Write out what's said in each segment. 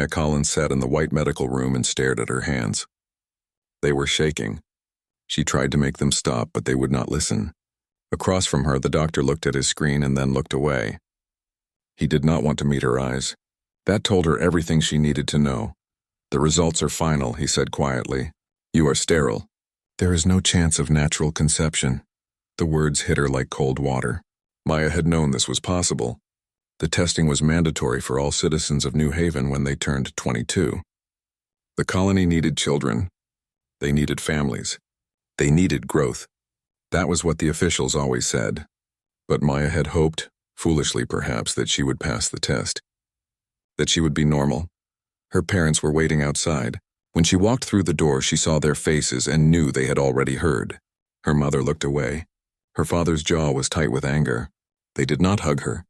Maya Collins sat in the white medical room and stared at her hands. They were shaking. She tried to make them stop, but they would not listen. Across from her, the doctor looked at his screen and then looked away. He did not want to meet her eyes. That told her everything she needed to know. "The results are final," he said quietly. "You are sterile. There is no chance of natural conception." The words hit her like cold water. Maya had known this was possible. The testing was mandatory for all citizens of New Haven when they turned 22. The colony needed children. They needed families. They needed growth. That was what the officials always said. But Maya had hoped, foolishly perhaps, that she would pass the test. That she would be normal. Her parents were waiting outside. When she walked through the door, she saw their faces and knew they had already heard. Her mother looked away. Her father's jaw was tight with anger. They did not hug her.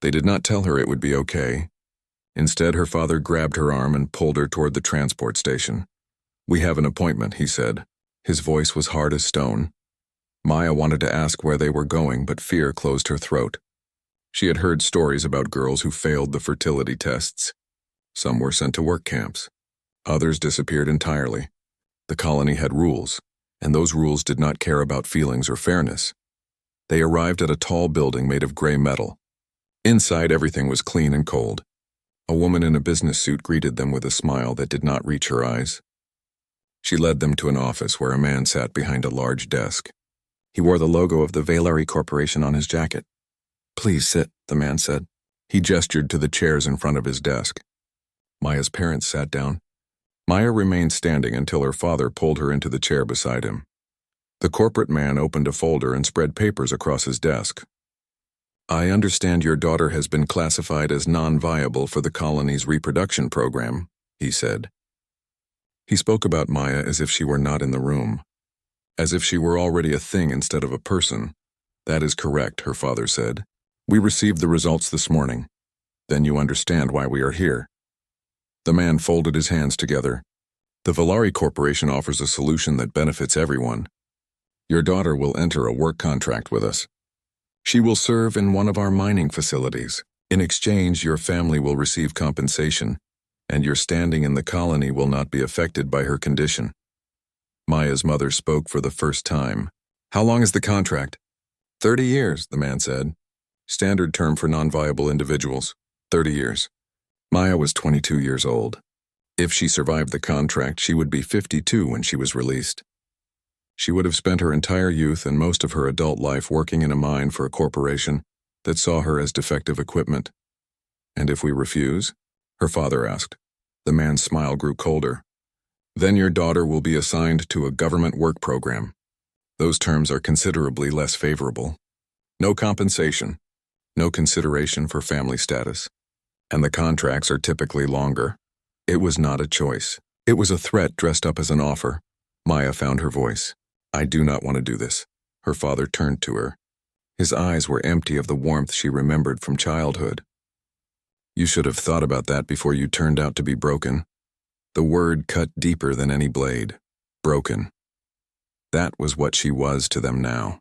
They did not tell her it would be okay. Instead, her father grabbed her arm and pulled her toward the transport station. "We have an appointment," he said. His voice was hard as stone. Maya wanted to ask where they were going, but fear closed her throat. She had heard stories about girls who failed the fertility tests. Some were sent to work camps. Others disappeared entirely. The colony had rules, and those rules did not care about feelings or fairness. They arrived at a tall building made of gray metal. Inside, everything was clean and cold. A woman in a business suit greeted them with a smile that did not reach her eyes. She led them to an office where a man sat behind a large desk. He wore the logo of the Valari Corporation on his jacket. "Please sit," the man said. He gestured to the chairs in front of his desk. Maya's parents sat down. Maya remained standing until her father pulled her into the chair beside him. The corporate man opened a folder and spread papers across his desk. "I understand your daughter has been classified as non-viable for the colony's reproduction program," he said. He spoke about Maya as if she were not in the room, as if she were already a thing instead of a person. "That is correct," her father said. "We received the results this morning. Then you understand why we are here." The man folded his hands together. "The Valari Corporation offers a solution that benefits everyone. Your daughter will enter a work contract with us. She will serve in one of our mining facilities. In exchange, your family will receive compensation, and your standing in the colony will not be affected by her condition." Maya's mother spoke for the first time. "How long is the contract?" 30 years, the man said. "Standard term for non-viable individuals, 30 years. Maya was 22 years old. If she survived the contract, she would be 52 when she was released. She would have spent her entire youth and most of her adult life working in a mine for a corporation that saw her as defective equipment. And if we refuse?" her father asked. The man's smile grew colder. "Then your daughter will be assigned to a government work program. Those terms are considerably less favorable. No compensation, no consideration for family status, and the contracts are typically longer." It was not a choice. It was a threat dressed up as an offer. Maya found her voice. "I do not want to do this." Her father turned to her. His eyes were empty of the warmth she remembered from childhood. "You should have thought about that before you turned out to be broken." The word cut deeper than any blade. Broken. That was what she was to them now.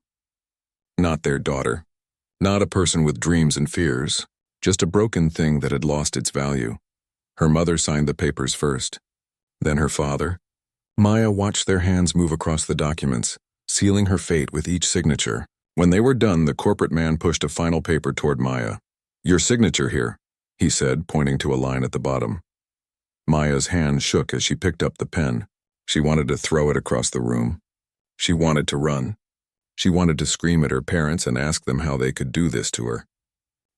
Not their daughter. Not a person with dreams and fears. Just a broken thing that had lost its value. Her mother signed the papers first. Then her father. Maya watched their hands move across the documents, sealing her fate with each signature. When they were done, the corporate man pushed a final paper toward Maya. "Your signature here," he said, pointing to a line at the bottom. Maya's hand shook as she picked up the pen. She wanted to throw it across the room. She wanted to run. She wanted to scream at her parents and ask them how they could do this to her.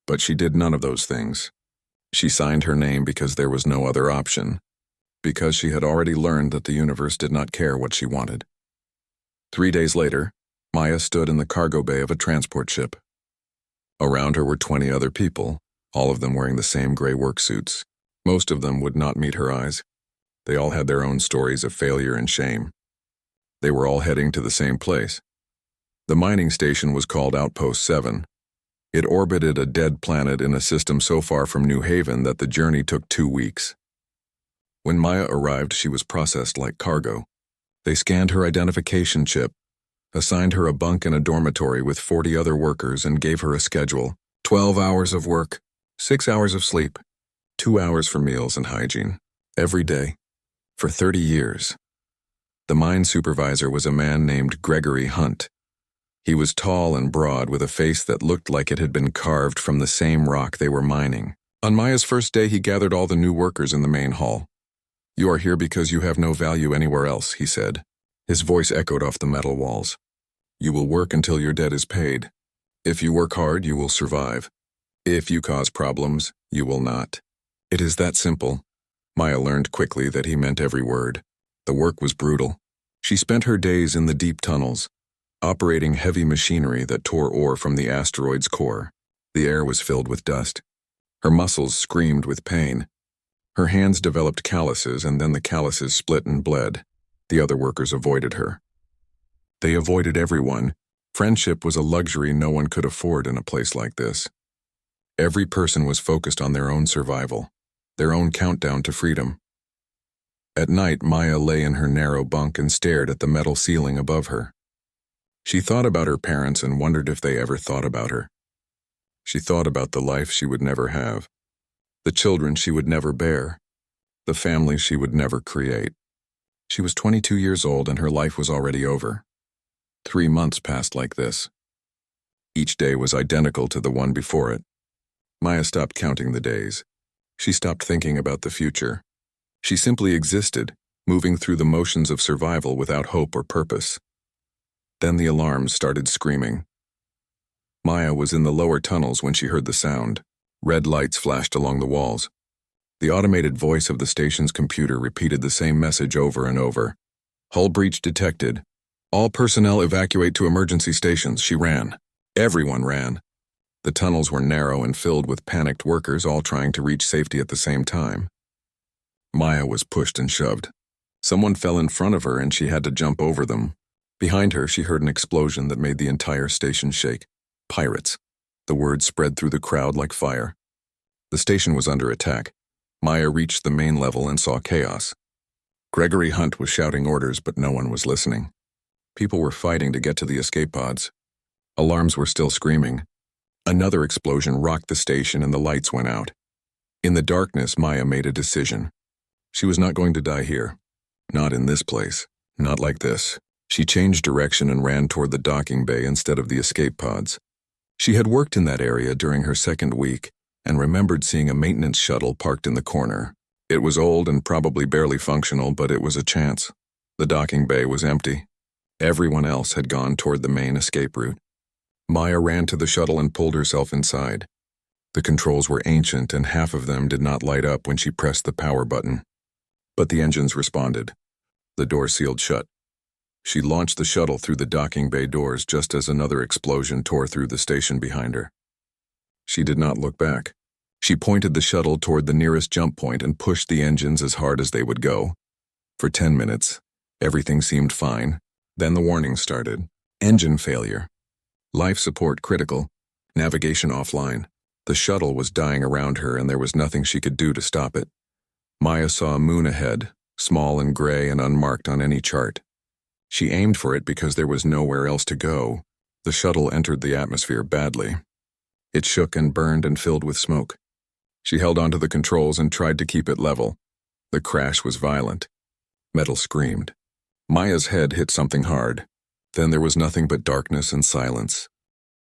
But she did none of those things. She signed her name because there was no other option, because she had already learned that the universe did not care what she wanted. 3 days later, Maya stood in the cargo bay of a transport ship. Around her were 20 other people, all of them wearing the same gray work suits. Most of them would not meet her eyes. They all had their own stories of failure and shame. They were all heading to the same place. The mining station was called Outpost 7. It orbited a dead planet in a system so far from New Haven that the journey took 2 weeks. When Maya arrived, she was processed like cargo. They scanned her identification chip, assigned her a bunk in a dormitory with 40 other workers, and gave her a schedule: 12 hours of work, 6 hours of sleep, 2 hours for meals and hygiene. Every day. For 30 years. The mine supervisor was a man named Gregory Hunt. He was tall and broad with a face that looked like it had been carved from the same rock they were mining. On Maya's first day, he gathered all the new workers in the main hall. "You are here because you have no value anywhere else," he said. His voice echoed off the metal walls. "You will work until your debt is paid. If you work hard, you will survive. If you cause problems, you will not." It is that simple. Maya learned quickly that he meant every word. The work was brutal. She spent her days in the deep tunnels, operating heavy machinery that tore ore from the asteroid's core. The air was filled with dust. Her muscles screamed with pain. Her hands developed calluses, and then the calluses split and bled. The other workers avoided her. They avoided everyone. Friendship was a luxury no one could afford in a place like this. Every person was focused on their own survival, their own countdown to freedom. At night, Maya lay in her narrow bunk and stared at the metal ceiling above her. She thought about her parents and wondered if they ever thought about her. She thought about the life she would never have, the children she would never bear, the family she would never create. She was 22 years old and her life was already over. 3 months passed like this. Each day was identical to the one before it. Maya stopped counting the days. She stopped thinking about the future. She simply existed, moving through the motions of survival without hope or purpose. Then the alarms started screaming. Maya was in the lower tunnels when she heard the sound. Red lights flashed along the walls. The automated voice of the station's computer repeated the same message over and over. "Hull breach detected. All personnel evacuate to emergency stations." She ran. Everyone ran. The tunnels were narrow and filled with panicked workers, all trying to reach safety at the same time. Maya was pushed and shoved. Someone fell in front of her and she had to jump over them. Behind her, she heard an explosion that made the entire station shake. Pirates. The word spread through the crowd like fire. The station was under attack. Maya reached the main level and saw chaos. Gregory Hunt was shouting orders, but no one was listening. People were fighting to get to the escape pods. Alarms were still screaming. Another explosion rocked the station and the lights went out. In the darkness, Maya made a decision. She was not going to die here. Not in this place. Not like this. She changed direction and ran toward the docking bay instead of the escape pods. She had worked in that area during her second week and remembered seeing a maintenance shuttle parked in the corner. It was old and probably barely functional, but it was a chance. The docking bay was empty. Everyone else had gone toward the main escape route. Maya ran to the shuttle and pulled herself inside. The controls were ancient and half of them did not light up when she pressed the power button. But the engines responded. The door sealed shut. She launched the shuttle through the docking bay doors just as another explosion tore through the station behind her. She did not look back. She pointed the shuttle toward the nearest jump point and pushed the engines as hard as they would go. For 10 minutes, everything seemed fine. Then the warning started. Engine failure. Life support critical. Navigation offline. The shuttle was dying around her and there was nothing she could do to stop it. Maya saw a moon ahead, small and gray and unmarked on any chart. She aimed for it because there was nowhere else to go. The shuttle entered the atmosphere badly. It shook and burned and filled with smoke. She held onto the controls and tried to keep it level. The crash was violent. Metal screamed. Maya's head hit something hard. Then there was nothing but darkness and silence.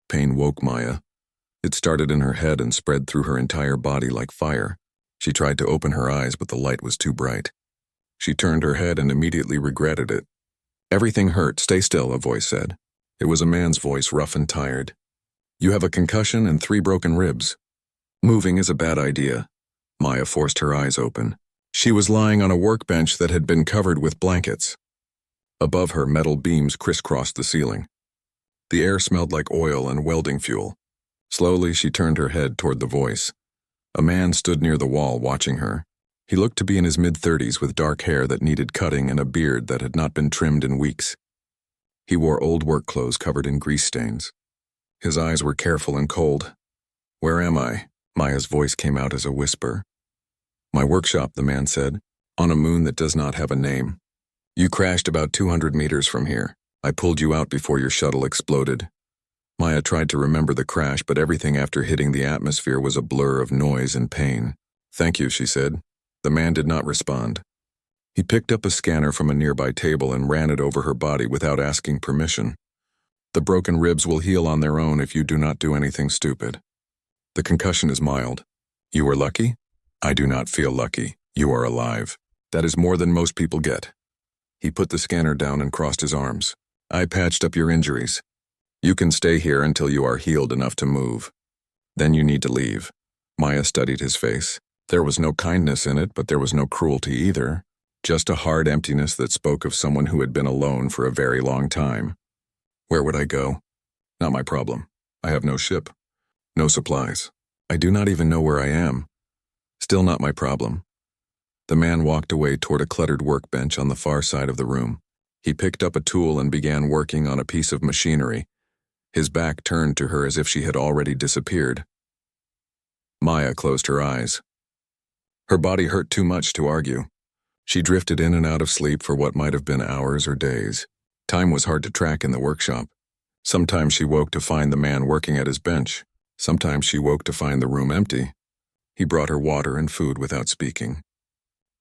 Pain woke Maya. It started in her head and spread through her entire body like fire. She tried to open her eyes, but the light was too bright. She turned her head and immediately regretted it. "Everything hurt. Stay still," a voice said. It was a man's voice, rough and tired. "You have a concussion and 3 broken ribs. Moving is a bad idea." Maya forced her eyes open. She was lying on a workbench that had been covered with blankets. Above her, metal beams crisscrossed the ceiling. The air smelled like oil and welding fuel. Slowly, she turned her head toward the voice. A man stood near the wall watching her. He looked to be in his mid-30s with dark hair that needed cutting and a beard that had not been trimmed in weeks. He wore old work clothes covered in grease stains. His eyes were careful and cold. "Where am I?" Maya's voice came out as a whisper. "My workshop," the man said, "on a moon that does not have a name. You crashed about 200 meters from here. I pulled you out before your shuttle exploded." Maya tried to remember the crash, but everything after hitting the atmosphere was a blur of noise and pain. "Thank you," she said. The man did not respond. He picked up a scanner from a nearby table and ran it over her body without asking permission. "The broken ribs will heal on their own if you do not do anything stupid. The concussion is mild. You are lucky? I do not feel lucky. You are alive. That is more than most people get." He put the scanner down and crossed his arms. "I patched up your injuries. You can stay here until you are healed enough to move. Then you need to leave." Maya studied his face. There was no kindness in it, but there was no cruelty either. Just a hard emptiness that spoke of someone who had been alone for a very long time. "Where would I go? Not my problem. I have no ship. No supplies. I do not even know where I am. Still not my problem." The man walked away toward a cluttered workbench on the far side of the room. He picked up a tool and began working on a piece of machinery. His back turned to her as if she had already disappeared. Maya closed her eyes. Her body hurt too much to argue. She drifted in and out of sleep for what might have been hours or days. Time was hard to track in the workshop. Sometimes she woke to find the man working at his bench. Sometimes she woke to find the room empty. He brought her water and food without speaking.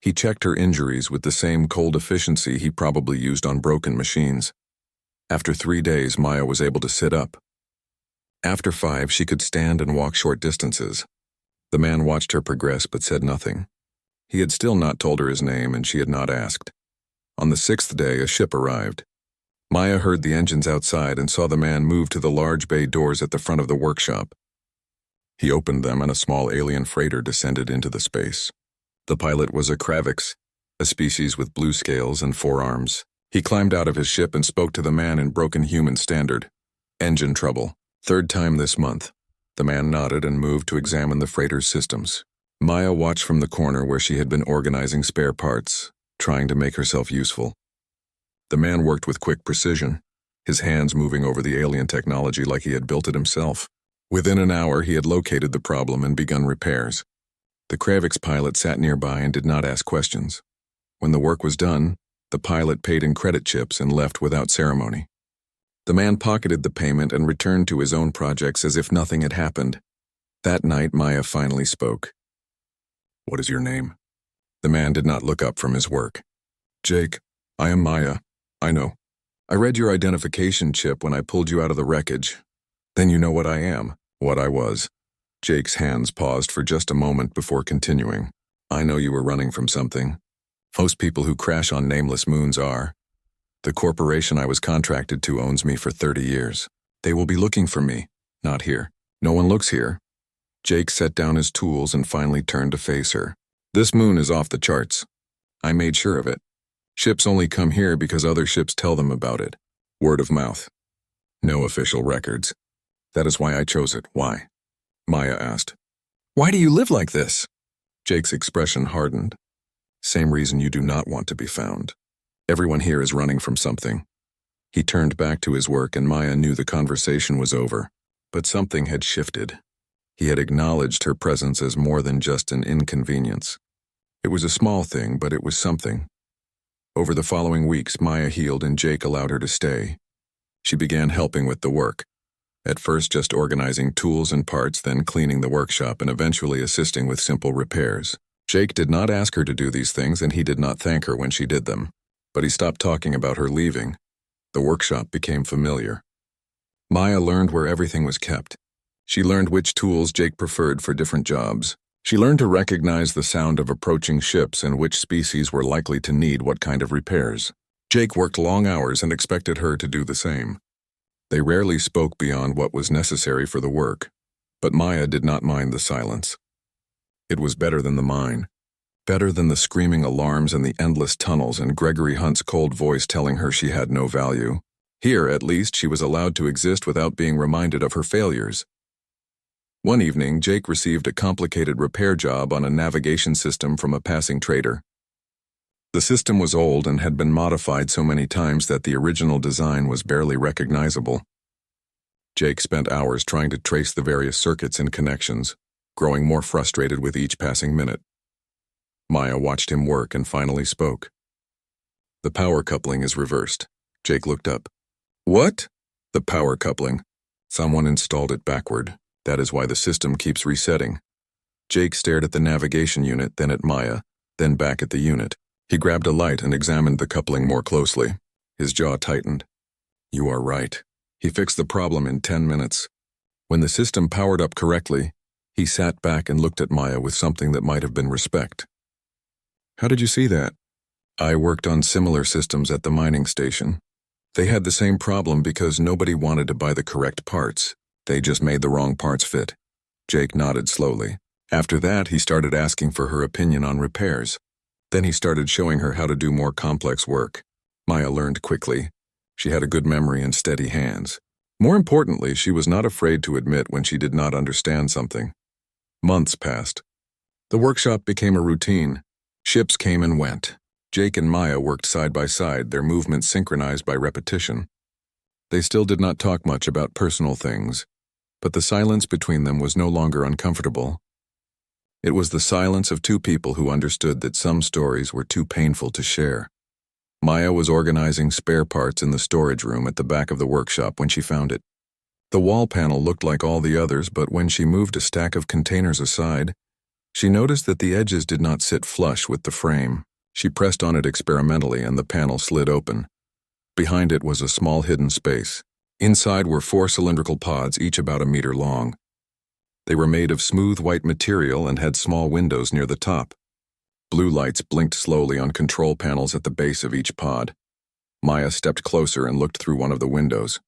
He checked her injuries with the same cold efficiency he probably used on broken machines. After 3 days, Maya was able to sit up. After 5, she could stand and walk short distances. The man watched her progress but said nothing. He had still not told her his name, and she had not asked. On the 6th day, a ship arrived. Maya heard the engines outside and saw the man move to the large bay doors at the front of the workshop. He opened them and a small alien freighter descended into the space. The pilot was a Kravix, a species with blue scales and 4 arms. He climbed out of his ship and spoke to the man in broken human standard. "Engine trouble. 3rd time this month." The man nodded and moved to examine the freighter's systems. Maya watched from the corner where she had been organizing spare parts, trying to make herself useful. The man worked with quick precision, his hands moving over the alien technology like he had built it himself. Within an hour, he had located the problem and begun repairs. The Kravix pilot sat nearby and did not ask questions. When the work was done, the pilot paid in credit chips and left without ceremony. The man pocketed the payment and returned to his own projects as if nothing had happened. That night, Maya finally spoke. "What is your name?" The man did not look up from his work. "Jake, I am Maya. I know. I read your identification chip when I pulled you out of the wreckage. Then you know what I am, what I was." Jake's hands paused for just a moment before continuing. "I know you were running from something. Most people who crash on nameless moons are. The corporation I was contracted to owns me for 30 years. They will be looking for me, not here. No one looks here." Jake set down his tools and finally turned to face her. "This moon is off the charts. I made sure of it. Ships only come here because other ships tell them about it. Word of mouth. No official records. That is why I chose it. Why?" Maya asked. "Why do you live like this?" Jake's expression hardened. "Same reason you do not want to be found. Everyone here is running from something." He turned back to his work and Maya knew the conversation was over. But something had shifted. He had acknowledged her presence as more than just an inconvenience. It was a small thing, but it was something. Over the following weeks, Maya healed and Jake allowed her to stay. She began helping with the work. At first just organizing tools and parts, then cleaning the workshop and eventually assisting with simple repairs. Jake did not ask her to do these things and he did not thank her when she did them. But he stopped talking about her leaving. The workshop became familiar. Maya learned where everything was kept. She learned which tools Jake preferred for different jobs. She learned to recognize the sound of approaching ships and which species were likely to need what kind of repairs. Jake worked long hours and expected her to do the same. They rarely spoke beyond what was necessary for the work, but Maya did not mind the silence. It was better than the mine. Better than the screaming alarms and the endless tunnels and Gregory Hunt's cold voice telling her she had no value. Here, at least, she was allowed to exist without being reminded of her failures. One evening, Jake received a complicated repair job on a navigation system from a passing trader. The system was old and had been modified so many times that the original design was barely recognizable. Jake spent hours trying to trace the various circuits and connections, growing more frustrated with each passing minute. Maya watched him work and finally spoke. "The power coupling is reversed." Jake looked up. "What?" "The power coupling. Someone installed it backward. That is why the system keeps resetting." Jake stared at the navigation unit, then at Maya, then back at the unit. He grabbed a light and examined the coupling more closely. His jaw tightened. You are right. He fixed the problem in 10 minutes. When the system powered up correctly, he sat back and looked at Maya with something that might have been respect. How did you see that? I worked on similar systems at the mining station. They had the same problem because nobody wanted to buy the correct parts. They just made the wrong parts fit. Jake nodded slowly. After that, he started asking for her opinion on repairs. Then he started showing her how to do more complex work. Maya learned quickly. She had a good memory and steady hands. More importantly, she was not afraid to admit when she did not understand something. Months passed. The workshop became a routine. Ships came and went. Jake and Maya worked side by side, their movements synchronized by repetition. They still did not talk much about personal things, but the silence between them was no longer uncomfortable. It was the silence of two people who understood that some stories were too painful to share. Maya was organizing spare parts in the storage room at the back of the workshop when she found it. The wall panel looked like all the others, but when she moved a stack of containers aside, she noticed that the edges did not sit flush with the frame. She pressed on it experimentally and the panel slid open. Behind it was a small hidden space. Inside were 4 cylindrical pods, each about a meter long. They were made of smooth white material and had small windows near the top. Blue lights blinked slowly on control panels at the base of each pod. Maya stepped closer and looked through one of the windows.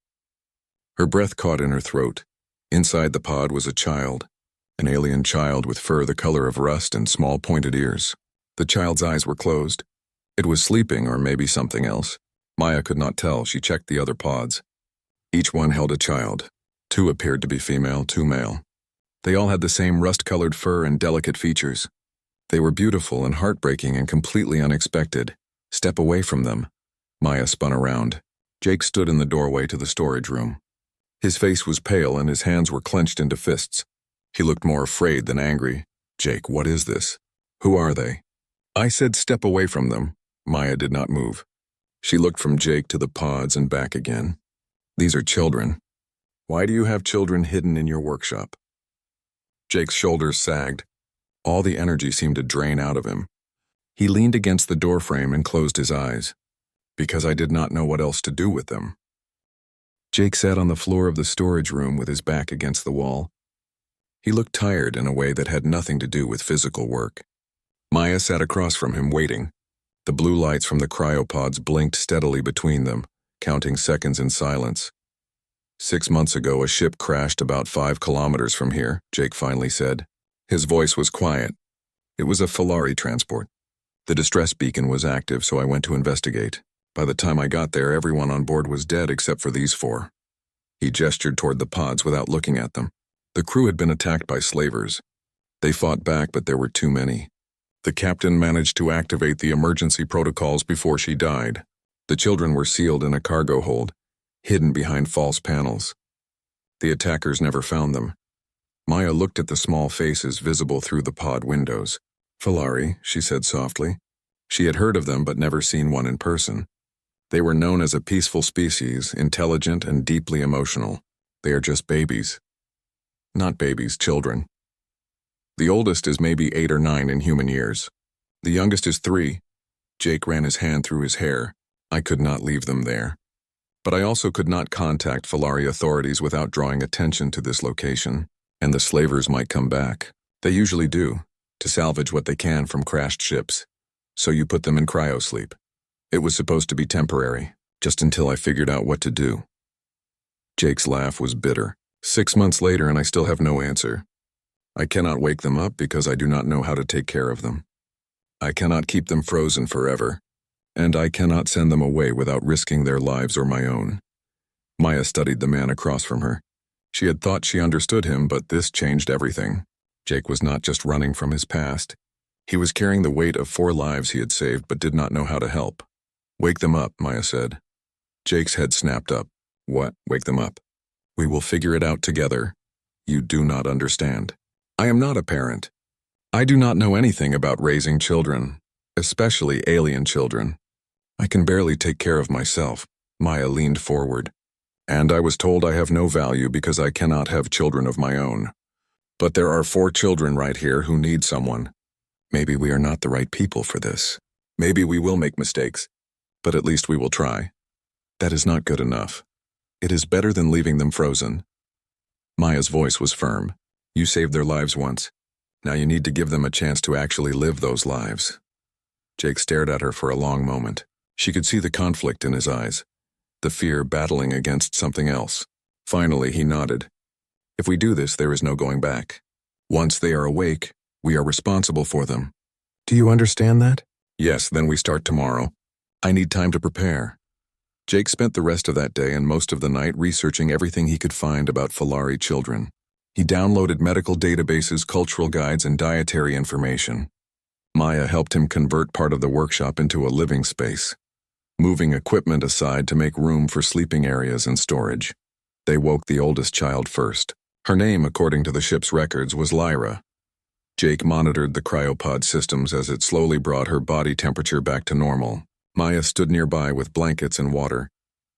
Her breath caught in her throat. Inside the pod was a child, an alien child with fur the color of rust and small pointed ears. The child's eyes were closed. It was sleeping or maybe something else. Maya could not tell. She checked the other pods. Each one held a child. 2 appeared to be female, 2 male. They all had the same rust-colored fur and delicate features. They were beautiful and heartbreaking and completely unexpected. Step away from them. Maya spun around. Jake stood in the doorway to the storage room. His face was pale and his hands were clenched into fists. He looked more afraid than angry. Jake, what is this? Who are they? I said step away from them. Maya did not move. She looked from Jake to the pods and back again. These are children. Why do you have children hidden in your workshop? Jake's shoulders sagged. All the energy seemed to drain out of him. He leaned against the doorframe and closed his eyes. Because I did not know what else to do with them. Jake sat on the floor of the storage room with his back against the wall. He looked tired in a way that had nothing to do with physical work. Maya sat across from him, waiting. The blue lights from the cryopods blinked steadily between them, counting seconds in silence. 6 months ago, a ship crashed about 5 kilometers from here, Jake finally said. His voice was quiet. It was a Filari transport. The distress beacon was active, so I went to investigate. By the time I got there, everyone on board was dead except for these 4. He gestured toward the pods without looking at them. The crew had been attacked by slavers. They fought back, but there were too many. The captain managed to activate the emergency protocols before she died. The children were sealed in a cargo hold, hidden behind false panels. The attackers never found them. Maya looked at the small faces visible through the pod windows. Filari, she said softly. She had heard of them but never seen one in person. They were known as a peaceful species, intelligent and deeply emotional. They are just babies. Not babies, children. The oldest is maybe 8 or 9 in human years. The youngest is 3. Jake ran his hand through his hair. I could not leave them there. But I also could not contact Filari authorities without drawing attention to this location, and the slavers might come back. They usually do, to salvage what they can from crashed ships. So you put them in cryosleep. It was supposed to be temporary, just until I figured out what to do. Jake's laugh was bitter. 6 months later and I still have no answer. I cannot wake them up because I do not know how to take care of them. I cannot keep them frozen forever, and I cannot send them away without risking their lives or my own. Maya studied the man across from her. She had thought she understood him, but this changed everything. Jake was not just running from his past. He was carrying the weight of 4 lives he had saved but did not know how to help. Wake them up, Maya said. Jake's head snapped up. What? Wake them up. We will figure it out together. You do not understand. I am not a parent. I do not know anything about raising children, especially alien children. I can barely take care of myself. Maya leaned forward. And I was told I have no value because I cannot have children of my own. But there are 4 children right here who need someone. Maybe we are not the right people for this. Maybe we will make mistakes, but at least we will try. That is not good enough. It is better than leaving them frozen. Maya's voice was firm. You saved their lives once. Now you need to give them a chance to actually live those lives. Jake stared at her for a long moment. She could see the conflict in his eyes, the fear battling against something else. Finally, he nodded. If we do this, there is no going back. Once they are awake, we are responsible for them. Do you understand that? Yes, then we start tomorrow. I need time to prepare. Jake spent the rest of that day and most of the night researching everything he could find about Falari children. He downloaded medical databases, cultural guides, and dietary information. Maya helped him convert part of the workshop into a living space, moving equipment aside to make room for sleeping areas and storage. They woke the oldest child first. Her name, according to the ship's records, was Lyra. Jake monitored the cryopod systems as it slowly brought her body temperature back to normal. Maya stood nearby with blankets and water,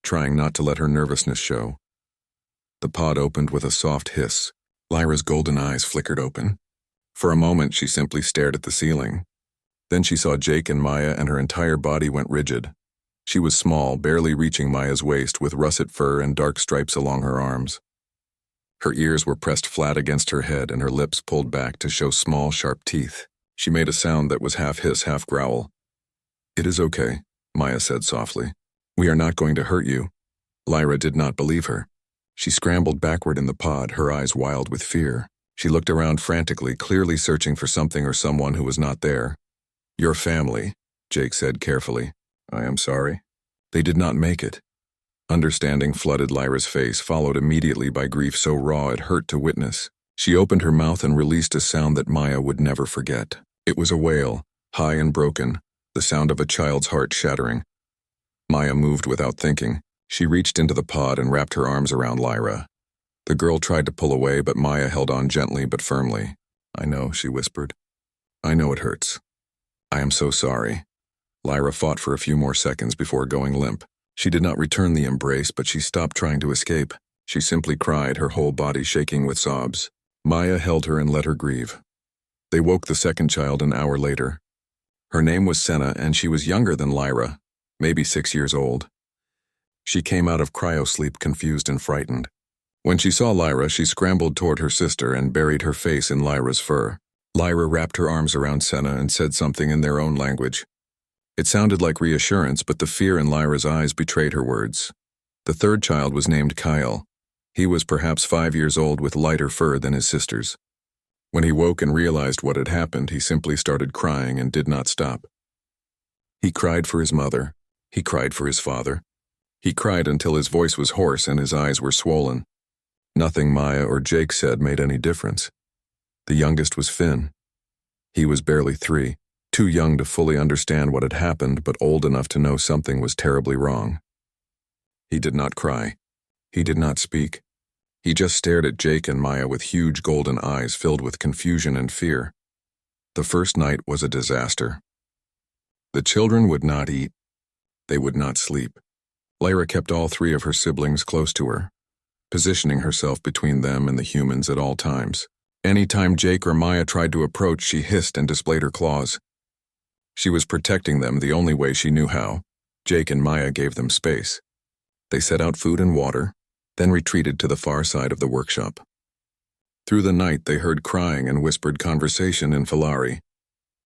trying not to let her nervousness show. The pod opened with a soft hiss. Lyra's golden eyes flickered open. For a moment, she simply stared at the ceiling. Then she saw Jake and Maya, and her entire body went rigid. She was small, barely reaching Maya's waist, with russet fur and dark stripes along her arms. Her ears were pressed flat against her head, and her lips pulled back to show small, sharp teeth. She made a sound that was half hiss, half growl. It is okay, Maya said softly. We are not going to hurt you. Lyra did not believe her. She scrambled backward in the pod, her eyes wild with fear. She looked around frantically, clearly searching for something or someone who was not there. Your family, Jake said carefully. I am sorry. They did not make it. Understanding flooded Lyra's face, followed immediately by grief so raw it hurt to witness. She opened her mouth and released a sound that Maya would never forget. It was a wail, high and broken, the sound of a child's heart shattering. Maya moved without thinking. She reached into the pod and wrapped her arms around Lyra. The girl tried to pull away, but Maya held on gently but firmly. I know, she whispered. I know it hurts. I am so sorry. Lyra fought for a few more seconds before going limp. She did not return the embrace, but she stopped trying to escape. She simply cried, her whole body shaking with sobs. Maya held her and let her grieve. They woke the second child an hour later. Her name was Senna, and she was younger than Lyra, maybe 6 years old. She came out of cryosleep confused and frightened. When she saw Lyra, she scrambled toward her sister and buried her face in Lyra's fur. Lyra wrapped her arms around Senna and said something in their own language. It sounded like reassurance, but the fear in Lyra's eyes betrayed her words. The third child was named Kyle. He was perhaps 5 years old with lighter fur than his sisters. When he woke and realized what had happened, he simply started crying and did not stop. He cried for his mother. He cried for his father. He cried until his voice was hoarse and his eyes were swollen. Nothing Maya or Jake said made any difference. The youngest was Finn. He was barely 3, too young to fully understand what had happened, but old enough to know something was terribly wrong. He did not cry. He did not speak. He just stared at Jake and Maya with huge golden eyes filled with confusion and fear. The first night was a disaster. The children would not eat. They would not sleep. Lyra kept all 3 of her siblings close to her, positioning herself between them and the humans at all times. Anytime Jake or Maya tried to approach, she hissed and displayed her claws. She was protecting them the only way she knew how. Jake and Maya gave them space. They set out food and water, then retreated to the far side of the workshop. Through the night, they heard crying and whispered conversation in Falari.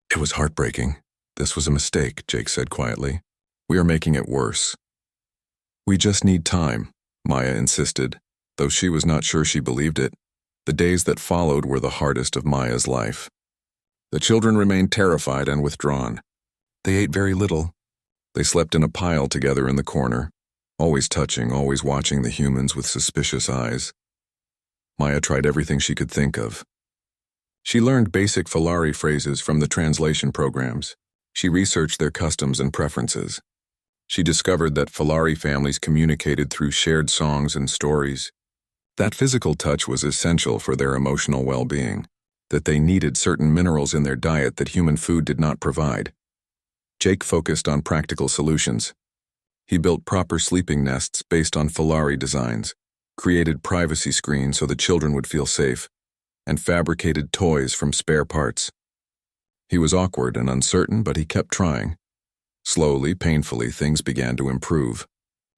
It was heartbreaking. This was a mistake, Jake said quietly. We are making it worse. We just need time, Maya insisted, though she was not sure she believed it. The days that followed were the hardest of Maya's life. The children remained terrified and withdrawn. They ate very little. They slept in a pile together in the corner, always touching, always watching the humans with suspicious eyes. Maya tried everything she could think of. She learned basic Falari phrases from the translation programs. She researched their customs and preferences. She discovered that Falari families communicated through shared songs and stories. That physical touch was essential for their emotional well-being, that they needed certain minerals in their diet that human food did not provide. Jake focused on practical solutions. He built proper sleeping nests based on Falari designs, created privacy screens so the children would feel safe, and fabricated toys from spare parts. He was awkward and uncertain, but he kept trying. Slowly, painfully, things began to improve.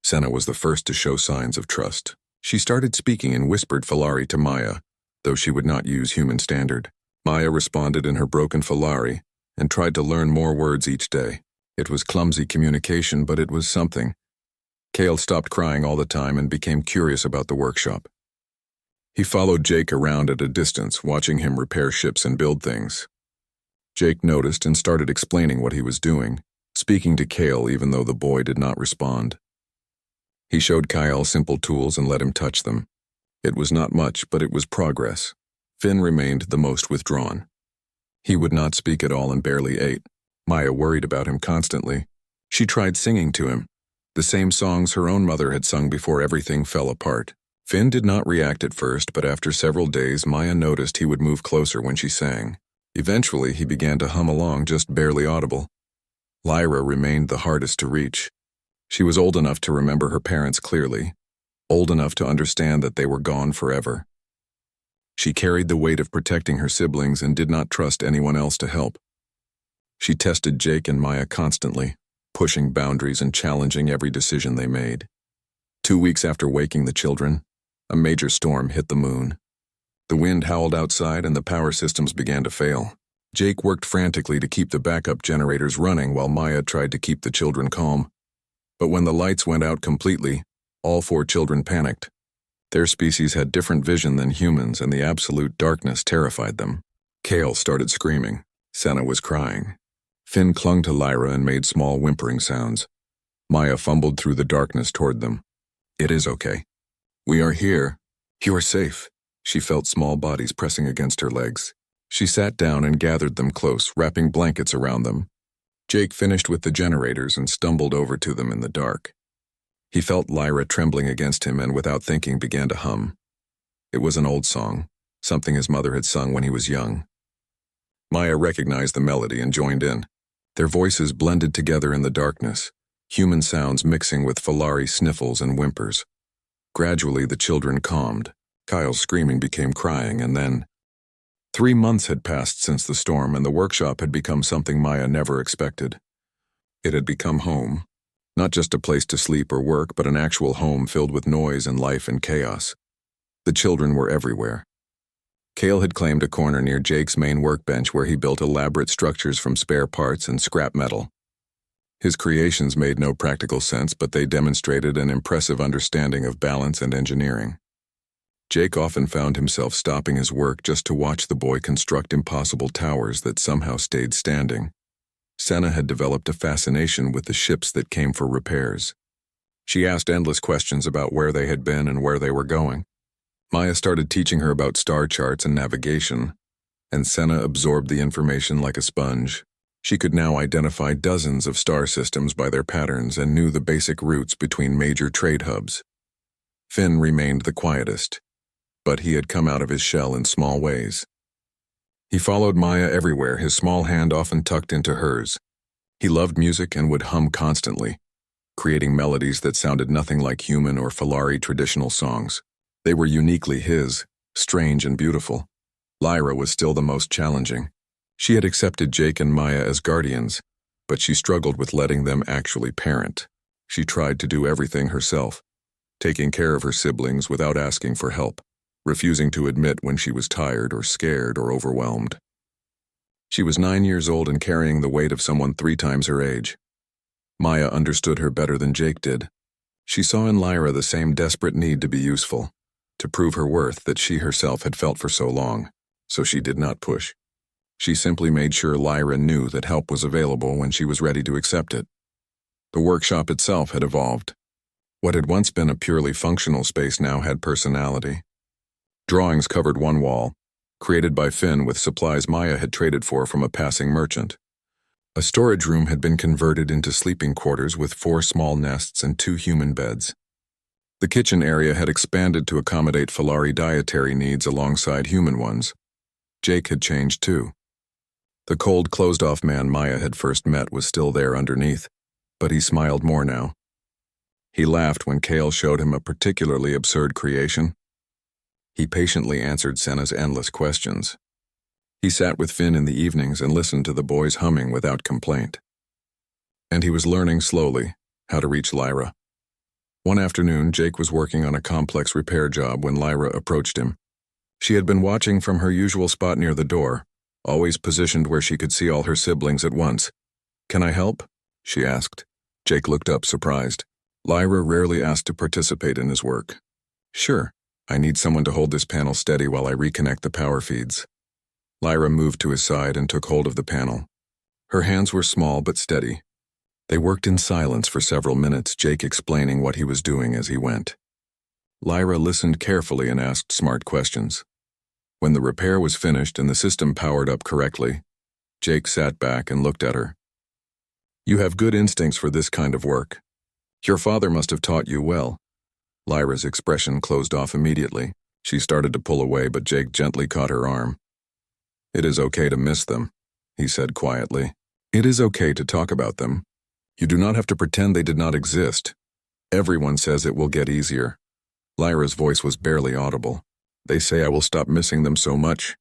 Senna was the first to show signs of trust. She started speaking in whispered Falari to Maya, though she would not use human standard. Maya responded in her broken Falari and tried to learn more words each day. It was clumsy communication, but it was something. Kale stopped crying all the time and became curious about the workshop. He followed Jake around at a distance, watching him repair ships and build things. Jake noticed and started explaining what he was doing, speaking to Kale even though the boy did not respond. He showed Kyle simple tools and let him touch them. It was not much, but it was progress. Finn remained the most withdrawn. He would not speak at all and barely ate. Maya worried about him constantly. She tried singing to him, the same songs her own mother had sung before everything fell apart. Finn did not react at first, but after several days, Maya noticed he would move closer when she sang. Eventually, he began to hum along, just barely audible. Lyra remained the hardest to reach. She was old enough to remember her parents clearly, old enough to understand that they were gone forever. She carried the weight of protecting her siblings and did not trust anyone else to help. She tested Jake and Maya constantly, pushing boundaries and challenging every decision they made. 2 weeks after waking the children, a major storm hit the moon. The wind howled outside and the power systems began to fail. Jake worked frantically to keep the backup generators running while Maya tried to keep the children calm. But when the lights went out completely, all 4 children panicked. Their species had different vision than humans, and the absolute darkness terrified them. Kale started screaming. Senna was crying. Finn clung to Lyra and made small whimpering sounds. Maya fumbled through the darkness toward them. "It is okay. We are here. You are safe." She felt small bodies pressing against her legs. She sat down and gathered them close, wrapping blankets around them. Jake finished with the generators and stumbled over to them in the dark. He felt Lyra trembling against him and without thinking began to hum. It was an old song, something his mother had sung when he was young. Maya recognized the melody and joined in. Their voices blended together in the darkness, human sounds mixing with Falari sniffles and whimpers. Gradually the children calmed. Kyle's screaming became crying, and then 3 months had passed since the storm, and the workshop had become something Maya never expected. It had become home, not just a place to sleep or work, but an actual home filled with noise and life and chaos. The children were everywhere. Kale had claimed a corner near Jake's main workbench where he built elaborate structures from spare parts and scrap metal. His creations made no practical sense, but they demonstrated an impressive understanding of balance and engineering. Jake often found himself stopping his work just to watch the boy construct impossible towers that somehow stayed standing. Senna had developed a fascination with the ships that came for repairs. She asked endless questions about where they had been and where they were going. Maya started teaching her about star charts and navigation, and Senna absorbed the information like a sponge. She could now identify dozens of star systems by their patterns and knew the basic routes between major trade hubs. Finn remained the quietest, but he had come out of his shell in small ways. He followed Maya everywhere, his small hand often tucked into hers. He loved music and would hum constantly, creating melodies that sounded nothing like human or Falari traditional songs. They were uniquely his, strange and beautiful. Lyra was still the most challenging. She had accepted Jake and Maya as guardians, but she struggled with letting them actually parent. She tried to do everything herself, taking care of her siblings without asking for help, refusing to admit when she was tired or scared or overwhelmed. She was 9 years old and carrying the weight of someone 3 times her age. Maya understood her better than Jake did. She saw in Lyra the same desperate need to be useful, to prove her worth that she herself had felt for so long, so she did not push. She simply made sure Lyra knew that help was available when she was ready to accept it. The workshop itself had evolved. What had once been a purely functional space now had personality. Drawings covered one wall, created by Finn with supplies Maya had traded for from a passing merchant. A storage room had been converted into sleeping quarters with 4 small nests and 2 human beds. The kitchen area had expanded to accommodate Falari dietary needs alongside human ones. Jake had changed too. The cold, closed-off man Maya had first met was still there underneath, but he smiled more now. He laughed when Kale showed him a particularly absurd creation. He patiently answered Senna's endless questions. He sat with Finn in the evenings and listened to the boys humming without complaint. And he was learning slowly how to reach Lyra. One afternoon, Jake was working on a complex repair job when Lyra approached him. She had been watching from her usual spot near the door, always positioned where she could see all her siblings at once. "Can I help?" she asked. Jake looked up, surprised. Lyra rarely asked to participate in his work. "Sure. I need someone to hold this panel steady while I reconnect the power feeds." Lyra moved to his side and took hold of the panel. Her hands were small but steady. They worked in silence for several minutes, Jake explaining what he was doing as he went. Lyra listened carefully and asked smart questions. When the repair was finished and the system powered up correctly, Jake sat back and looked at her. "You have good instincts for this kind of work. Your father must have taught you well." Lyra's expression closed off immediately. She started to pull away, but Jake gently caught her arm. "It is okay to miss them," he said quietly. "It is okay to talk about them. You do not have to pretend they did not exist. Everyone says it will get easier." Lyra's voice was barely audible. "They say I will stop missing them so much,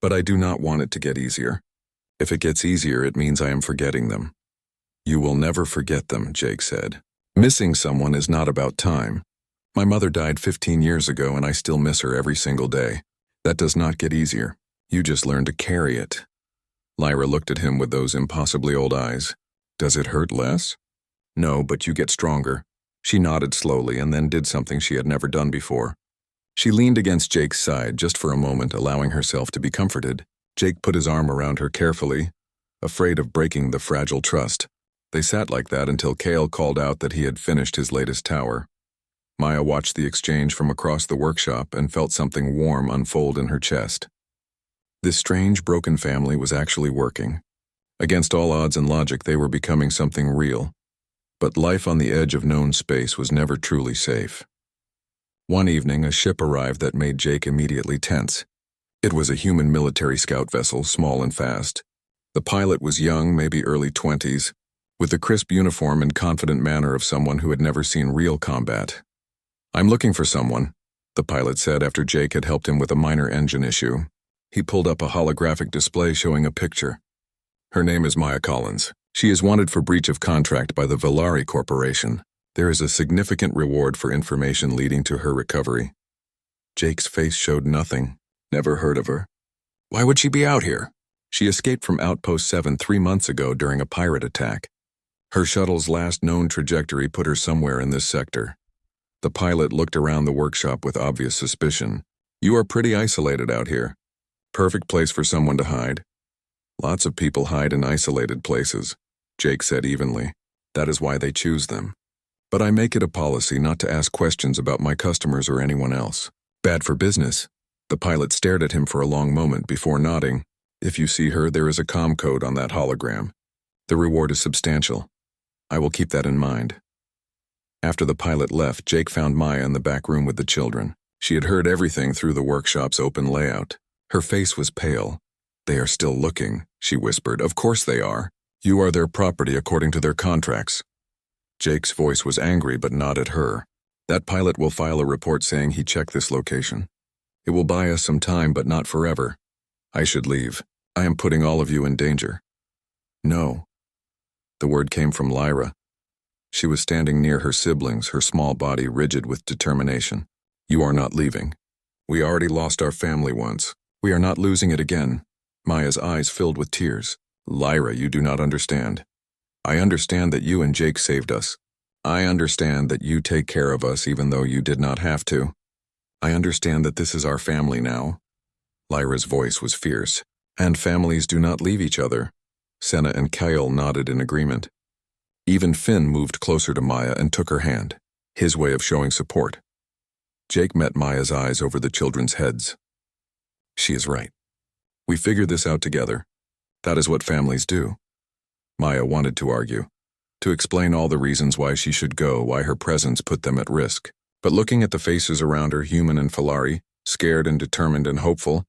but I do not want it to get easier. If it gets easier, it means I am forgetting them." "You will never forget them," Jake said. "Missing someone is not about time. My mother died 15 years ago and I still miss her every single day. That does not get easier. You just learn to carry it." Lyra looked at him with those impossibly old eyes. "Does it hurt less?" "No, but you get stronger." She nodded slowly and then did something she had never done before. She leaned against Jake's side just for a moment, allowing herself to be comforted. Jake put his arm around her carefully, afraid of breaking the fragile trust. They sat like that until Kale called out that he had finished his latest tower. Maya watched the exchange from across the workshop and felt something warm unfold in her chest. This strange, broken family was actually working. Against all odds and logic, they were becoming something real. But life on the edge of known space was never truly safe. One evening, a ship arrived that made Jake immediately tense. It was a human military scout vessel, small and fast. The pilot was young, maybe early 20s, with the crisp uniform and confident manner of someone who had never seen real combat. "I'm looking for someone," the pilot said after Jake had helped him with a minor engine issue. He pulled up a holographic display showing a picture. "Her name is Maya Collins. She is wanted for breach of contract by the Valari Corporation. There is a significant reward for information leading to her recovery." Jake's face showed nothing. "Never heard of her." "Why would she be out here?" "She escaped from Outpost 7 3 months ago during a pirate attack. Her shuttle's last known trajectory put her somewhere in this sector." The pilot looked around the workshop with obvious suspicion. "You are pretty isolated out here. Perfect place for someone to hide." "Lots of people hide in isolated places," Jake said evenly. "That is why they choose them. But I make it a policy not to ask questions about my customers or anyone else. Bad for business." The pilot stared at him for a long moment before nodding. "If you see her, there is a comm code on that hologram. The reward is substantial. I will keep that in mind." After the pilot left, Jake found Maya in the back room with the children. She had heard everything through the workshop's open layout. Her face was pale. "They are still looking," she whispered. "Of course they are. You are their property according to their contracts." Jake's voice was angry but not at her. "That pilot will file a report saying he checked this location. It will buy us some time but not forever. I should leave. I am putting all of you in danger." "No." The word came from Lyra. She was standing near her siblings, her small body rigid with determination. "You are not leaving. We already lost our family once. We are not losing it again." Maya's eyes filled with tears. "Lyra, you do not understand. I understand that you and Jake saved us. I understand that you take care of us even though you did not have to. I understand that this is our family now." Lyra's voice was fierce. "And families do not leave each other." Senna and Kyle nodded in agreement. Even Finn moved closer to Maya and took her hand, his way of showing support. Jake met Maya's eyes over the children's heads. "She is right. We figured this out together. That is what families do." Maya wanted to argue, to explain all the reasons why she should go, why her presence put them at risk. But looking at the faces around her, human and Falari, scared and determined and hopeful,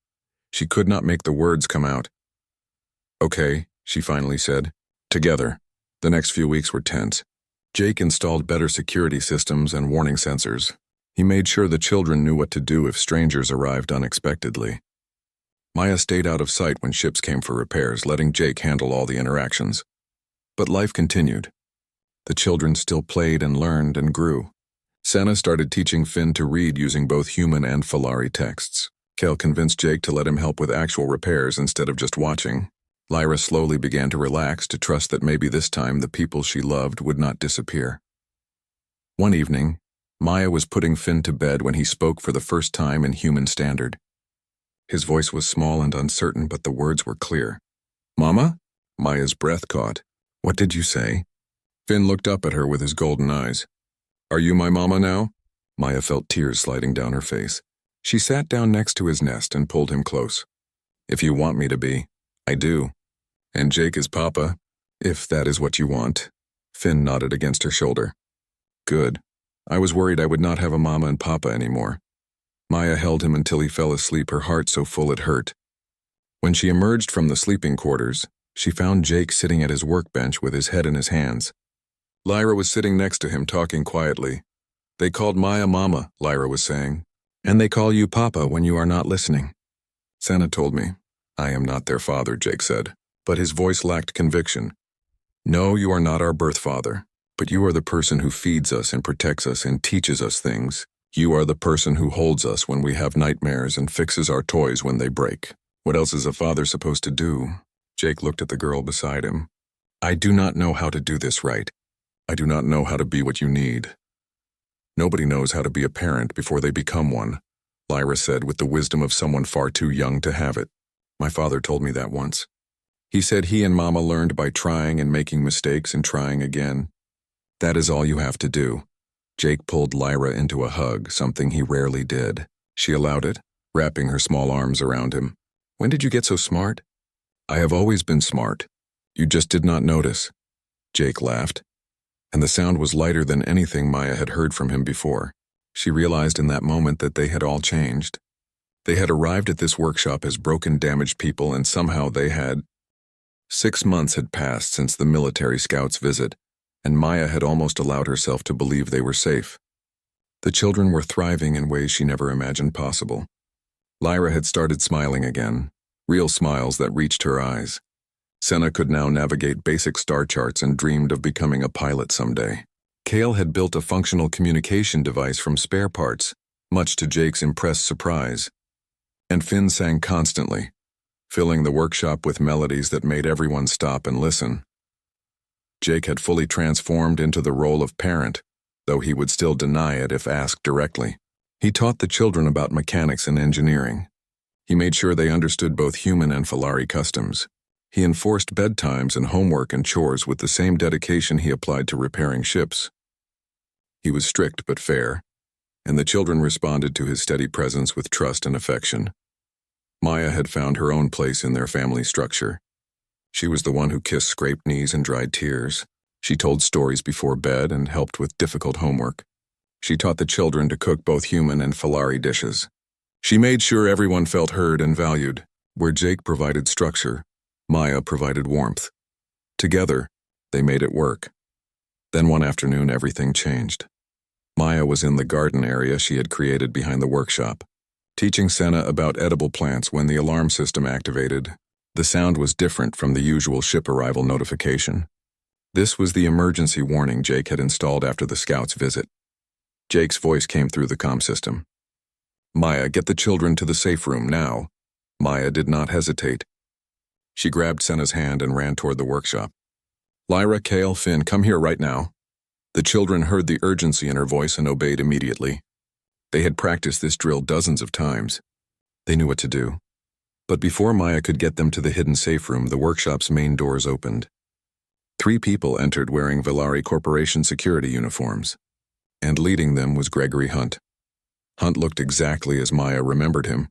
she could not make the words come out. "Okay," she finally said. "Together." The next few weeks were tense. Jake installed better security systems and warning sensors. He made sure the children knew what to do if strangers arrived unexpectedly. Maya stayed out of sight when ships came for repairs, letting Jake handle all the interactions. But life continued. The children still played and learned and grew. Senna started teaching Finn to read using both human and Falari texts. Kale convinced Jake to let him help with actual repairs instead of just watching. Lyra slowly began to relax, to trust that maybe this time the people she loved would not disappear. One evening, Maya was putting Finn to bed when he spoke for the first time in human standard. His voice was small and uncertain, but the words were clear. "Mama?" Maya's breath caught. "What did you say?" Finn looked up at her with his golden eyes. "Are you my mama now?" Maya felt tears sliding down her face. She sat down next to his nest and pulled him close. "If you want me to be, I do. And Jake is Papa, if that is what you want." Finn nodded against her shoulder. "Good. I was worried I would not have a mama and papa anymore." Maya held him until he fell asleep, her heart so full it hurt. When she emerged from the sleeping quarters, she found Jake sitting at his workbench with his head in his hands. Lyra was sitting next to him, talking quietly. "They called Maya Mama," Lyra was saying. "And they call you Papa when you are not listening." "Senna told me. I am not their father," Jake said, but his voice lacked conviction. "No, you are not our birth father, but you are the person who feeds us and protects us and teaches us things. You are the person who holds us when we have nightmares and fixes our toys when they break. What else is a father supposed to do?" Jake looked at the girl beside him. "I do not know how to do this right. I do not know how to be what you need." "Nobody knows how to be a parent before they become one," Lyra said with the wisdom of someone far too young to have it. "My father told me that once. He said he and Mama learned by trying and making mistakes and trying again. That is all you have to do." Jake pulled Lyra into a hug, something he rarely did. She allowed it, wrapping her small arms around him. "When did you get so smart?" "I have always been smart. You just did not notice." Jake laughed, and the sound was lighter than anything Maya had heard from him before. She realized in that moment that they had all changed. They had arrived at this workshop as broken, damaged people, and somehow they had. 6 months had passed since the military scouts' visit, and Maya had almost allowed herself to believe they were safe. The children were thriving in ways she never imagined possible. Lyra had started smiling again, real smiles that reached her eyes. Senna could now navigate basic star charts and dreamed of becoming a pilot someday. Kale had built a functional communication device from spare parts, much to Jake's impressed surprise. And Finn sang constantly, filling the workshop with melodies that made everyone stop and listen. Jake had fully transformed into the role of parent, though he would still deny it if asked directly. He taught the children about mechanics and engineering. He made sure they understood both human and Falari customs. He enforced bedtimes and homework and chores with the same dedication he applied to repairing ships. He was strict but fair, and the children responded to his steady presence with trust and affection. Maya had found her own place in their family structure. She was the one who kissed scraped knees and dried tears. She told stories before bed and helped with difficult homework. She taught the children to cook both human and Falari dishes. She made sure everyone felt heard and valued. Where Jake provided structure, Maya provided warmth. Together, they made it work. Then one afternoon, everything changed. Maya was in the garden area she had created behind the workshop, teaching Senna about edible plants when the alarm system activated. The sound was different from the usual ship arrival notification. This was the emergency warning Jake had installed after the scouts' visit. Jake's voice came through the comm system. "Maya, get the children to the safe room now." Maya did not hesitate. She grabbed Senna's hand and ran toward the workshop. "Lyra, Kale, Finn, come here right now." The children heard the urgency in her voice and obeyed immediately. They had practiced this drill dozens of times. They knew what to do. But before Maya could get them to the hidden safe room, the workshop's main doors opened. 3 people entered wearing Valari Corporation security uniforms, and leading them was Gregory Hunt. Hunt looked exactly as Maya remembered him.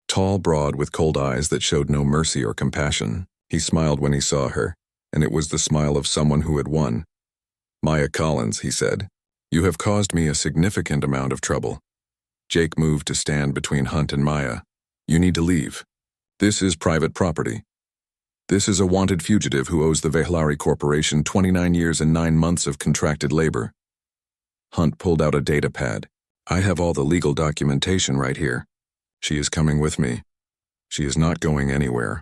Tall, broad, with cold eyes that showed no mercy or compassion. He smiled when he saw her, and it was the smile of someone who had won. "Maya Collins," he said, "you have caused me a significant amount of trouble." Jake moved to stand between Hunt and Maya. "You need to leave. This is private property. This is a wanted fugitive who owes the Valari Corporation 29 years and 9 months of contracted labor." Hunt pulled out a data pad. I have all the legal documentation right here. She is coming with me. She is not going anywhere.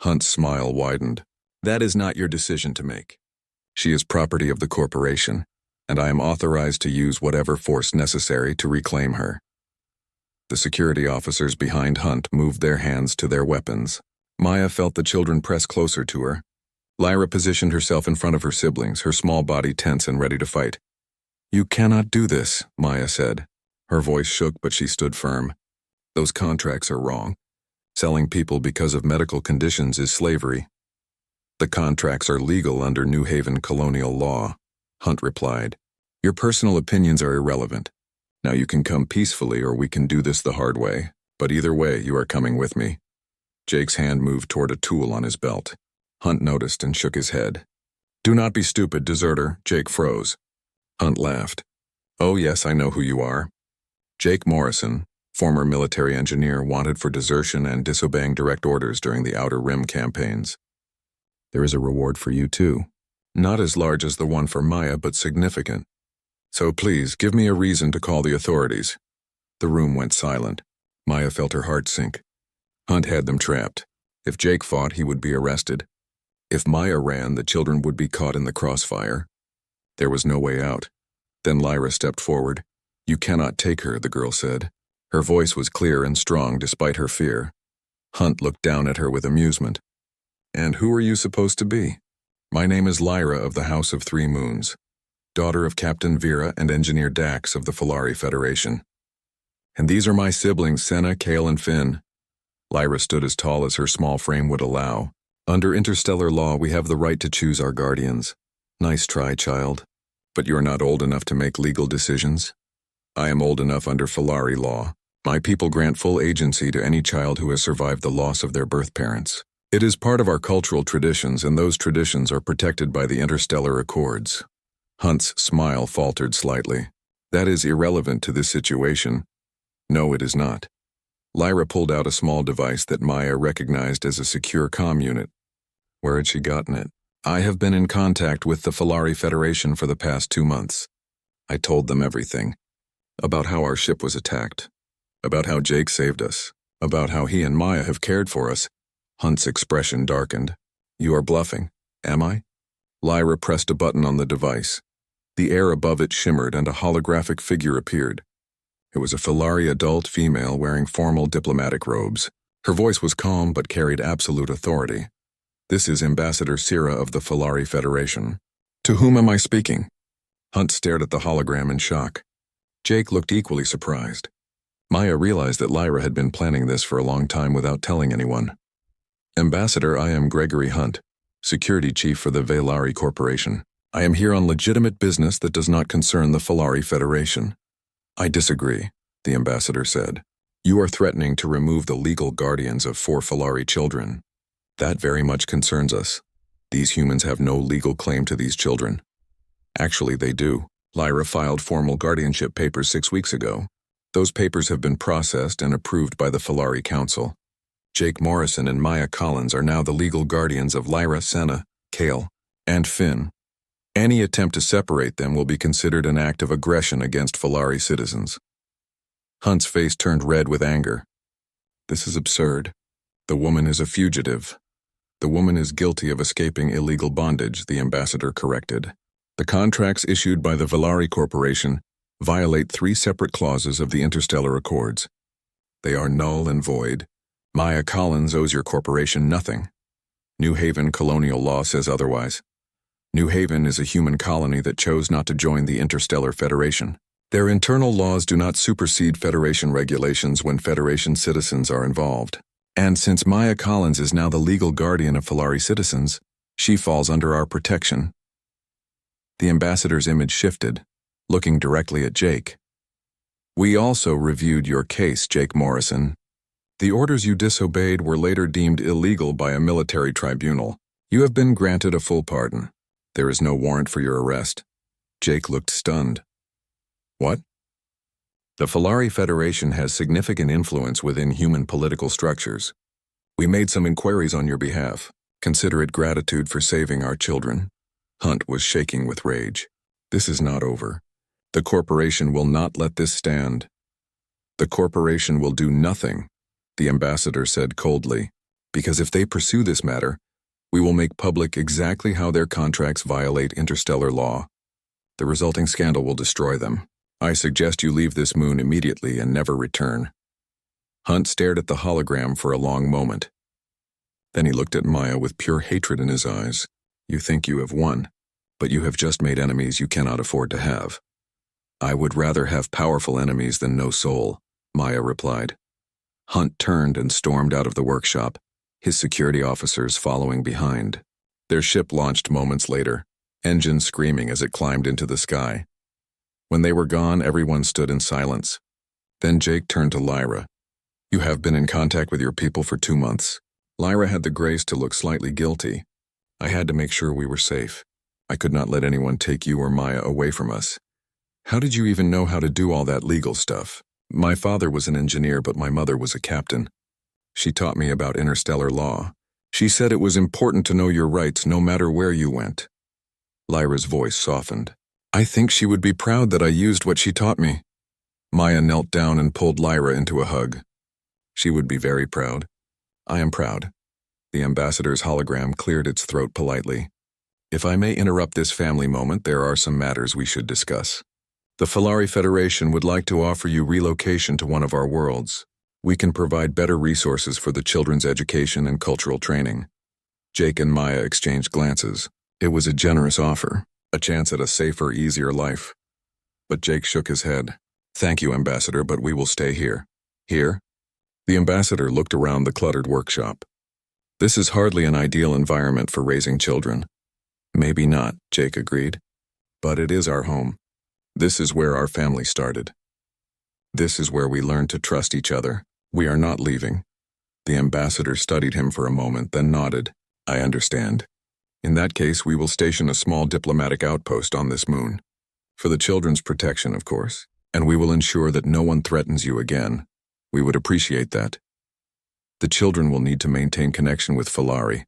Hunt's smile widened. That is not your decision to make. She is property of the corporation, and I am authorized to use whatever force necessary to reclaim her. The security officers behind Hunt moved their hands to their weapons. Maya felt the children press closer to her. Lyra positioned herself in front of her siblings, her small body tense and ready to fight. You cannot do this, Maya said. Her voice shook, but she stood firm. Those contracts are wrong. Selling people because of medical conditions is slavery. The contracts are legal under New Haven colonial law, Hunt replied. Your personal opinions are irrelevant. Now you can come peacefully or we can do this the hard way, but either way you are coming with me. Jake's hand moved toward a tool on his belt. Hunt noticed and shook his head. Do not be stupid, deserter, Jake froze. Hunt laughed. Oh yes, I know who you are. Jake Morrison, former military engineer wanted for desertion and disobeying direct orders during the Outer Rim campaigns. There is a reward for you too. Not as large as the one for Maya, but significant. So please, give me a reason to call the authorities. The room went silent. Maya felt her heart sink. Hunt had them trapped. If Jake fought, he would be arrested. If Maya ran, the children would be caught in the crossfire. There was no way out. Then Lyra stepped forward. You cannot take her, the girl said. Her voice was clear and strong despite her fear. Hunt looked down at her with amusement. And who are you supposed to be? My name is Lyra of the House of Three Moons, daughter of Captain Vera and Engineer Dax of the Filari Federation. And these are my siblings, Senna, Kale, and Finn. Lyra stood as tall as her small frame would allow. Under interstellar law, we have the right to choose our guardians. Nice try, child. But you're not old enough to make legal decisions. I am old enough under Filari law. My people grant full agency to any child who has survived the loss of their birth parents. It is part of our cultural traditions, and those traditions are protected by the interstellar accords. Hunt's smile faltered slightly. That is irrelevant to this situation. No, it is not. Lyra pulled out a small device that Maya recognized as a secure comm unit. Where had she gotten it? I have been in contact with the Filari Federation for the past 2 months. I told them everything. About how our ship was attacked. About how Jake saved us. About how he and Maya have cared for us. Hunt's expression darkened. You are bluffing, am I? Lyra pressed a button on the device. The air above it shimmered and a holographic figure appeared. It was a Filari adult female wearing formal diplomatic robes. Her voice was calm but carried absolute authority. This is Ambassador Sira of the Filari Federation. To whom am I speaking? Hunt stared at the hologram in shock. Jake looked equally surprised. Maya realized that Lyra had been planning this for a long time without telling anyone. Ambassador, I am Gregory Hunt, Security Chief for the Velari Corporation. I am here on legitimate business that does not concern the Filari Federation. I disagree, the ambassador said. You are threatening to remove the legal guardians of 4 Filari children. That very much concerns us. These humans have no legal claim to these children. Actually, they do. Lyra filed formal guardianship papers 6 weeks ago. Those papers have been processed and approved by the Filari Council. Jake Morrison and Maya Collins are now the legal guardians of Lyra, Senna, Kale, and Finn. Any attempt to separate them will be considered an act of aggression against Filari citizens. Hunt's face turned red with anger. This is absurd. The woman is a fugitive. The woman is guilty of escaping illegal bondage, the ambassador corrected. The contracts issued by the Velari Corporation violate 3 separate clauses of the Interstellar Accords. They are null and void. Maya Collins owes your corporation nothing. New Haven colonial law says otherwise. New Haven is a human colony that chose not to join the Interstellar Federation. Their internal laws do not supersede Federation regulations when Federation citizens are involved. And since Maya Collins is now the legal guardian of Filari citizens, she falls under our protection. The ambassador's image shifted, looking directly at Jake. We also reviewed your case, Jake Morrison. The orders you disobeyed were later deemed illegal by a military tribunal. You have been granted a full pardon. There is no warrant for your arrest. Jake looked stunned. What? The Filari Federation has significant influence within human political structures. We made some inquiries on your behalf. Consider it gratitude for saving our children. Hunt was shaking with rage. This is not over. The corporation will not let this stand. The corporation will do nothing, the ambassador said coldly, because if they pursue this matter, we will make public exactly how their contracts violate interstellar law. The resulting scandal will destroy them. I suggest you leave this moon immediately and never return. Hunt stared at the hologram for a long moment. Then he looked at Maya with pure hatred in his eyes. You think you have won, but you have just made enemies you cannot afford to have. I would rather have powerful enemies than no soul, Maya replied. Hunt turned and stormed out of the workshop, his security officers following behind. Their ship launched moments later, engines screaming as it climbed into the sky. When they were gone, everyone stood in silence. Then Jake turned to Lyra. You have been in contact with your people for 2 months. Lyra had the grace to look slightly guilty. I had to make sure we were safe. I could not let anyone take you or Maya away from us. How did you even know how to do all that legal stuff? My father was an engineer, but my mother was a captain. She taught me about interstellar law. She said it was important to know your rights no matter where you went. Lyra's voice softened. I think she would be proud that I used what she taught me. Maya knelt down and pulled Lyra into a hug. She would be very proud. I am proud. The ambassador's hologram cleared its throat politely. If I may interrupt this family moment, there are some matters we should discuss. The Falari Federation would like to offer you relocation to one of our worlds. We can provide better resources for the children's education and cultural training. Jake and Maya exchanged glances. It was a generous offer, a chance at a safer, easier life. But Jake shook his head. Thank you, Ambassador, but we will stay here. Here? The ambassador looked around the cluttered workshop. This is hardly an ideal environment for raising children. Maybe not, Jake agreed. But it is our home. This is where our family started. This is where we learned to trust each other. We are not leaving. The ambassador studied him for a moment, then nodded. I understand. In that case, we will station a small diplomatic outpost on this moon. For the children's protection, of course. And we will ensure that no one threatens you again. We would appreciate that. The children will need to maintain connection with Falari.